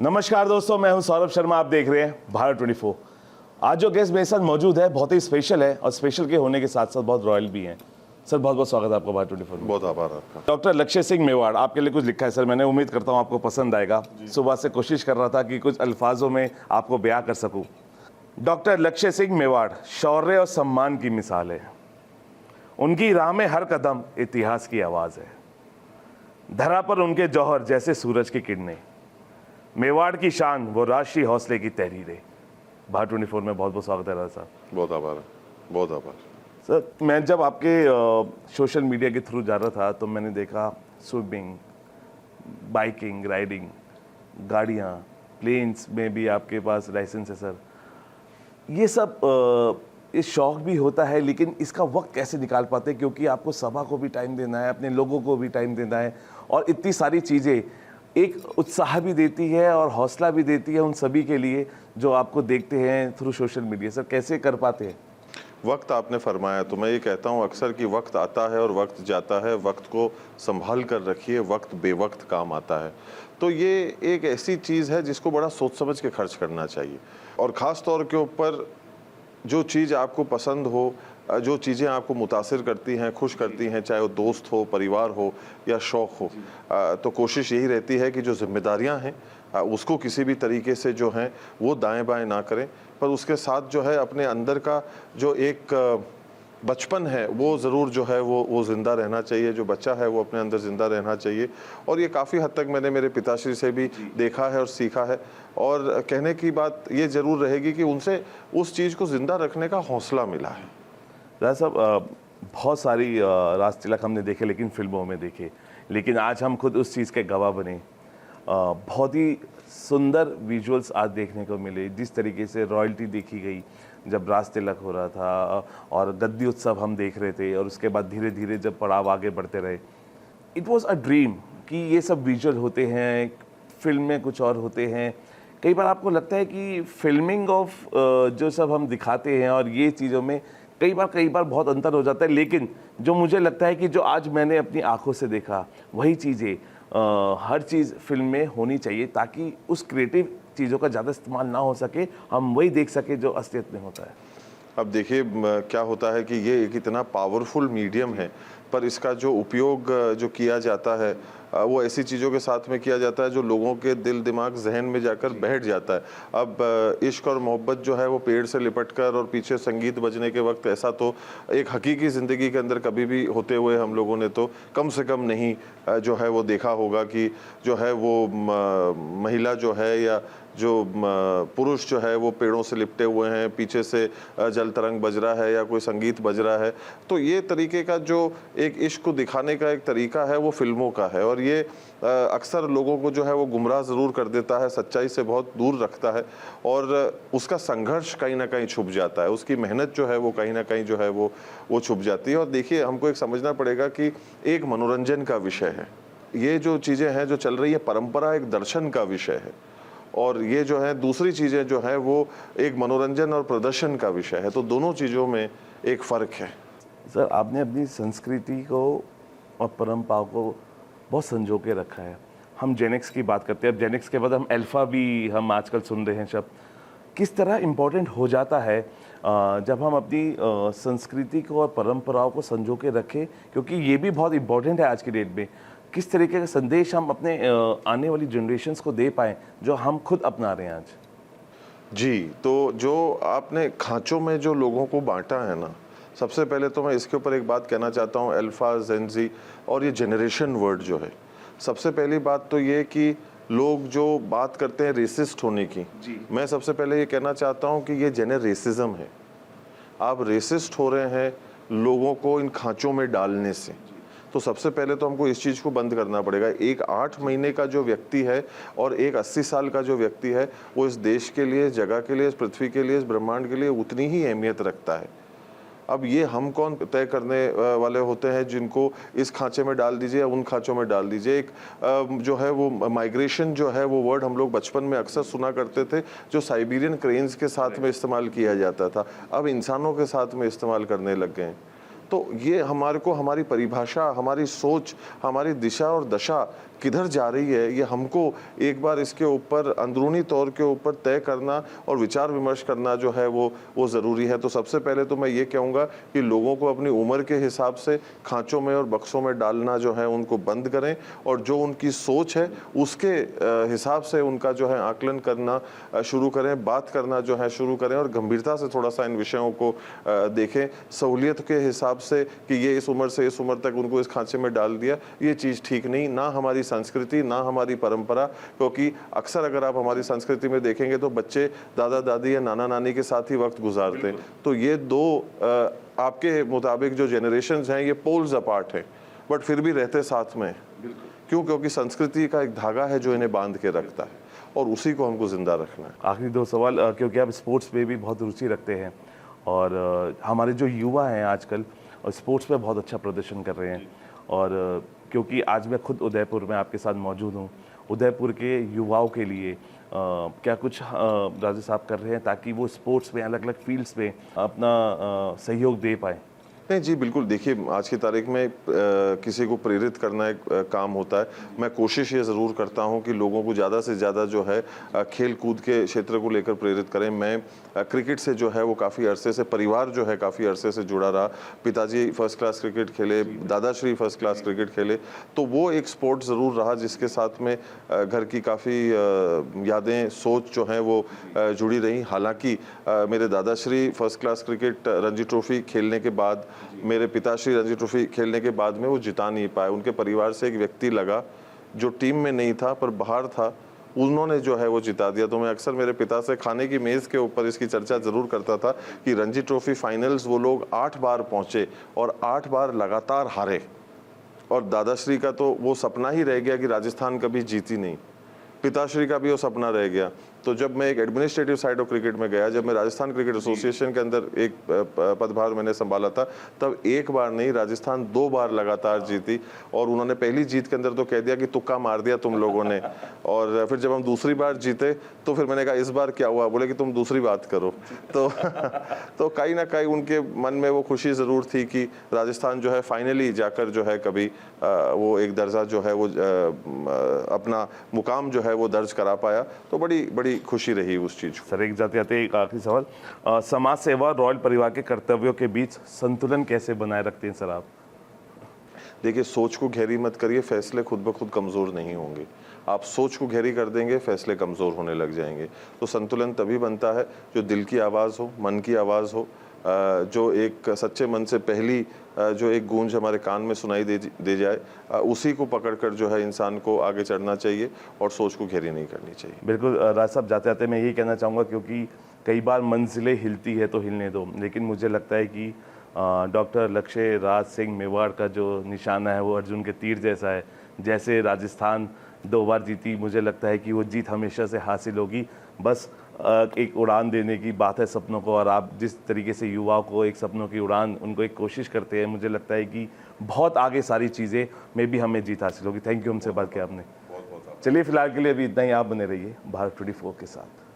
नमस्कार दोस्तों, मैं हूं सौरभ शर्मा। आप देख रहे हैं भारत 24। आज जो गेस्ट मेरे साथ मौजूद है बहुत ही स्पेशल है और स्पेशल के होने के साथ साथ बहुत रॉयल भी हैं। सर बहुत बहुत स्वागत है आपका भारत 24 में। बहुत आभार आपका। डॉक्टर लक्ष्य सिंह मेवाड़, आपके लिए कुछ लिखा है सर, मैंने उम्मीद करता हूं आपको पसंद आएगा। सुबह से कोशिश कर रहा था कि कुछ अल्फाजों में आपको बयां कर सकूं। डॉक्टर लक्ष्य सिंह मेवाड़ शौर्य और सम्मान की मिसाल है। उनकी राह में हर कदम इतिहास की आवाज़ है। धरा पर उनके जौहर जैसे सूरज की किरणें, मेवाड़ की शान वो राष्ट्रीय हौसले की तहरीरें। भारत 24 में बहुत बहुत स्वागत है राजा साहब। बहुत आभार, बहुत आभार। सर मैं जब आपके सोशल मीडिया के थ्रू जा रहा था तो मैंने देखा स्विमिंग, बाइकिंग, राइडिंग, गाड़ियाँ, प्लेन्स में भी आपके पास लाइसेंस है सर। ये सब ये शौक भी होता है, लेकिन इसका वक्त कैसे निकाल पाते हैं? क्योंकि आपको सभा को भी टाइम देना है, अपने लोगों को भी टाइम देना है, और इतनी सारी चीज़ें एक उत्साह भी देती है और हौसला भी देती है उन सभी के लिए जो आपको देखते हैं थ्रू सोशल मीडिया। सर कैसे कर पाते हैं? वक्त आपने फरमाया तो मैं ये कहता हूँ अक्सर कि वक्त आता है और वक्त जाता है। वक्त को संभाल कर रखिए, वक्त बेवक्त काम आता है। तो ये एक ऐसी चीज़ है जिसको बड़ा सोच समझ के खर्च करना चाहिए, और ख़ास तौर के ऊपर जो चीज़ आपको पसंद हो, जो चीज़ें आपको मुतासिर करती हैं, खुश करती हैं, चाहे वो दोस्त हो, परिवार हो या शौक़ हो, तो कोशिश यही रहती है कि जो जिम्मेदारियां हैं उसको किसी भी तरीके से जो हैं वो दाएं बाएं ना करें, पर उसके साथ जो है अपने अंदर का जो एक बचपन है वो ज़रूर जो है वो ज़िंदा रहना चाहिए। जो बच्चा है वो अपने अंदर ज़िंदा रहना चाहिए। और ये काफ़ी हद तक मैंने मेरे पिताश्री से भी देखा है और सीखा है। और कहने की बात ये ज़रूर रहेगी कि उनसे उस चीज़ को ज़िंदा रखने का हौसला मिला है। राजा साहब बहुत सारी राज तिलक हमने देखे, लेकिन फिल्मों में देखे, लेकिन आज हम खुद उस चीज़ के गवाह बने। बहुत ही सुंदर विजुअल्स आज देखने को मिले। जिस तरीके से रॉयल्टी देखी गई जब राज तिलक हो रहा था और गद्दी उत्सव हम देख रहे थे, और उसके बाद धीरे धीरे जब पड़ाव आगे बढ़ते रहे, इट वॉज़ अ ड्रीम कि ये सब विजुअल होते हैं, फिल्म में कुछ और होते हैं। कई बार आपको लगता है कि फिल्मिंग ऑफ जो सब हम दिखाते हैं और ये चीज़ों में कई बार बहुत अंतर हो जाता है, लेकिन जो मुझे लगता है कि जो आज मैंने अपनी आंखों से देखा वही चीज़ें हर चीज़ फिल्म में होनी चाहिए, ताकि उस क्रिएटिव चीज़ों का ज़्यादा इस्तेमाल ना हो सके, हम वही देख सके जो असलियत में होता है। अब देखिए क्या होता है कि ये एक इतना पावरफुल मीडियम है, पर इसका जो उपयोग जो किया जाता है वो ऐसी चीज़ों के साथ में किया जाता है जो लोगों के दिल दिमाग जहन में जाकर बैठ जाता है। अब इश्क और मोहब्बत जो है वो पेड़ से लिपट कर और पीछे संगीत बजने के वक्त ऐसा तो एक हकीकी ज़िंदगी के अंदर कभी भी होते हुए हम लोगों ने तो कम से कम नहीं जो है वो देखा होगा कि जो है वो महिला जो है या जो पुरुष जो है वो पेड़ों से लिपटे हुए हैं, पीछे से जल तरंग बज रहा है या कोई संगीत बज रहा है। तो ये तरीके का जो एक इश्क को दिखाने का एक तरीका है वो फिल्मों का है, और ये अक्सर लोगों को जो है वो गुमराह ज़रूर कर देता है, सच्चाई से बहुत दूर रखता है, और उसका संघर्ष कहीं ना कहीं छुप जाता है, उसकी मेहनत जो है वो कहीं ना कहीं जो है वो छुप जाती है। और देखिए हमको एक समझना पड़ेगा कि एक मनोरंजन का विषय है, ये जो चीज़ें हैं जो चल रही है परंपरा एक दर्शन का विषय है, और ये जो है दूसरी चीज़ें जो है वो एक मनोरंजन और प्रदर्शन का विषय है। तो दोनों चीज़ों में एक फ़र्क है। सर आपने अपनी संस्कृति को और परंपराओं को बहुत संजो के रखा है। हम जेनेक्स की बात करते हैं, अब जेनेक्स के बाद हम अल्फ़ा भी हम आजकल सुन रहे हैं शब्द। किस तरह इम्पोर्टेंट हो जाता है जब हम अपनी संस्कृति को और परंपराओं को संजो के रखें, क्योंकि ये भी बहुत इम्पोर्टेंट है आज की डेट में। किस तरीके का संदेश हम अपने आने वाली जनरेशन्स को दे पाएँ जो हम खुद अपना रहे हैं आज? जी, तो जो आपने खाँचों में जो लोगों को बांटा है ना, सबसे पहले तो मैं इसके ऊपर एक बात कहना चाहता हूँ, अल्फ़ा, जेन ज़ी और ये जनरेशन वर्ड जो है, सबसे पहली बात तो ये कि लोग जो बात करते हैं रेसिस्ट होने की, मैं सबसे पहले ये कहना चाहता हूँ कि ये जेनर रेसिज्म है। आप रेसिस्ट हो रहे हैं लोगों को इन खाँचों में डालने से। तो सबसे पहले तो हमको इस चीज़ को बंद करना पड़ेगा। एक 8 महीने का जो व्यक्ति है और एक 80 साल का जो व्यक्ति है, वो इस देश के लिए, इस जगह के लिए, इस पृथ्वी के लिए, इस ब्रह्मांड के लिए उतनी ही अहमियत रखता है। अब ये हम कौन तय करने वाले होते हैं जिनको इस खांचे में डाल दीजिए या उन खांचों में डाल दीजिए। एक जो है वो माइग्रेशन जो है वो वर्ड हम लोग बचपन में अक्सर सुना करते थे, जो साइबेरियन क्रेन्स के साथ में इस्तेमाल किया जाता था, अब इंसानों के साथ में इस्तेमाल करने लग गए हैं। तो ये हमारे को हमारी परिभाषा, हमारी सोच, हमारी दिशा और दशा किधर जा रही है, ये हमको एक बार इसके ऊपर अंदरूनी तौर के ऊपर तय करना और विचार विमर्श करना जो है वो ज़रूरी है। तो सबसे पहले तो मैं ये कहूँगा कि लोगों को अपनी उम्र के हिसाब से खांचों में और बक्सों में डालना जो है उनको बंद करें, और जो उनकी सोच है उसके हिसाब से उनका जो है आकलन करना शुरू करें, बात करना जो है शुरू करें, और गंभीरता से थोड़ा सा इन विषयों को देखें। सहूलियत के हिसाब से कि ये इस उम्र से इस उम्र तक उनको इस खांचे में डाल दिया, ये चीज़ ठीक नहीं, ना हमारी संस्कृति ना हमारी परंपरा। क्योंकि अक्सर अगर आप हमारी संस्कृति में देखेंगे तो बच्चे दादा दादी या नाना नानी के साथ ही वक्त गुजारते हैं। तो ये दो आपके मुताबिक जो जनरेशन्स हैं ये पोल्स अपार्ट हैं, बट फिर भी रहते साथ में। क्यों? क्योंकि संस्कृति का एक धागा है जो इन्हें बांध के रखता है, और उसी को हमको जिंदा रखना है। आखिरी दो सवाल, क्योंकि आप स्पोर्ट्स में भी बहुत रुचि रखते हैं और हमारे जो युवा हैं आजकल स्पोर्ट्स में बहुत अच्छा प्रदर्शन कर रहे हैं, और क्योंकि आज मैं खुद उदयपुर में आपके साथ मौजूद हूँ, उदयपुर के युवाओं के लिए क्या कुछ राजेश साहब कर रहे हैं ताकि वो स्पोर्ट्स में अलग अलग फील्ड्स में अपना सहयोग दे पाए? नहीं जी, बिल्कुल। देखिए, आज की तारीख में किसी को प्रेरित करना एक काम होता है। मैं कोशिश ये ज़रूर करता हूँ कि लोगों को ज़्यादा से ज़्यादा जो है खेल कूद के क्षेत्र को लेकर प्रेरित करें। मैं क्रिकेट से जो है वो काफ़ी अरसे से, परिवार जो है काफ़ी अरसे से जुड़ा रहा। पिताजी फर्स्ट क्लास क्रिकेट खेले, दादाश्री फर्स्ट क्लास क्रिकेट खेले, तो वो एक स्पोर्ट ज़रूर रहा जिसके साथ में घर की काफ़ी यादें, सोच जो हैं वो जुड़ी रही। हालाँकि मेरे Dadashri first class cricket Ranji trophy खेलने के बाद, मेरे पिताश्री रणजी ट्रॉफी खेलने के बाद में वो जिता नहीं पाए। उनके परिवार से एक व्यक्ति लगा जो टीम में नहीं था पर बाहर था, उन्होंने जो है वो जिता दिया। तो मैं अक्सर मेरे पिता से खाने की मेज़ के ऊपर इसकी चर्चा ज़रूर करता था कि रणजी ट्रॉफी फाइनल्स वो लोग 8 बार पहुँचे और 8 बार लगातार हारे, और दादाश्री का तो वो सपना ही रह गया कि राजस्थान कभी जीती नहीं। पिताश्री का भी वो सपना रह गया। तो जब मैं एक एडमिनिस्ट्रेटिव साइड ऑफ क्रिकेट में गया, जब मैं राजस्थान क्रिकेट एसोसिएशन के अंदर एक पदभार मैंने संभाला था, तब एक बार नहीं राजस्थान 2 बार लगातार जीती, और उन्होंने पहली जीत के अंदर तो कह दिया कि तुक्का मार दिया तुम लोगों ने। और फिर जब हम दूसरी बार जीते तो फिर मैंने कहा इस बार क्या हुआ? बोले कि तुम दूसरी बात करो। तो कहीं ना कहीं उनके मन में वो खुशी ज़रूर थी कि राजस्थान जो है फाइनली जाकर जो है कभी वो एक दर्जा जो है वो अपना मुकाम जो है वो दर्ज करा पाया। तो बड़ी खुशी रही उस चीज़ को। सर, एक जाते जाते एक आखिरी सवाल, समाज सेवा और रॉयल परिवार के कर्तव्यों के बीच संतुलन कैसे बनाए रखते हैं सर आप? देखिए, सोच को गहरी मत करिए, फैसले खुद ब खुद कमज़ोर नहीं होंगे। आप सोच को गहरी कर देंगे, फैसले कमज़ोर होने लग जाएंगे। तो संतुलन तभी बनता है जो दिल की आवाज़ हो, मन की आवाज़ हो, जो एक सच्चे मन से पहली जो एक गूंज हमारे कान में सुनाई दे जाए, उसी को पकड़कर जो है इंसान को आगे चढ़ना चाहिए और सोच को गहरी नहीं करनी चाहिए। बिल्कुल राज साहब, जाते जाते मैं यही कहना चाहूँगा, क्योंकि कई बार मंजिलें हिलती है तो हिलने दो, लेकिन मुझे लगता है कि डॉक्टर लक्ष्य राज सिंह मेवाड़ का जो निशाना है वो अर्जुन के तीर जैसा है। जैसे राजस्थान 2 बार जीती, मुझे लगता है कि वो जीत हमेशा से हासिल होगी। बस एक उड़ान देने की बात है सपनों को, और आप जिस तरीके से युवाओं को एक सपनों की उड़ान उनको एक कोशिश करते हैं, मुझे लगता है कि बहुत आगे सारी चीज़ें में भी हमें जीत हासिल होगी। थैंक यू हमसे बात किया आपने। चलिए फिलहाल के लिए अभी इतना ही, आप बने रहिए भारत 24 के साथ।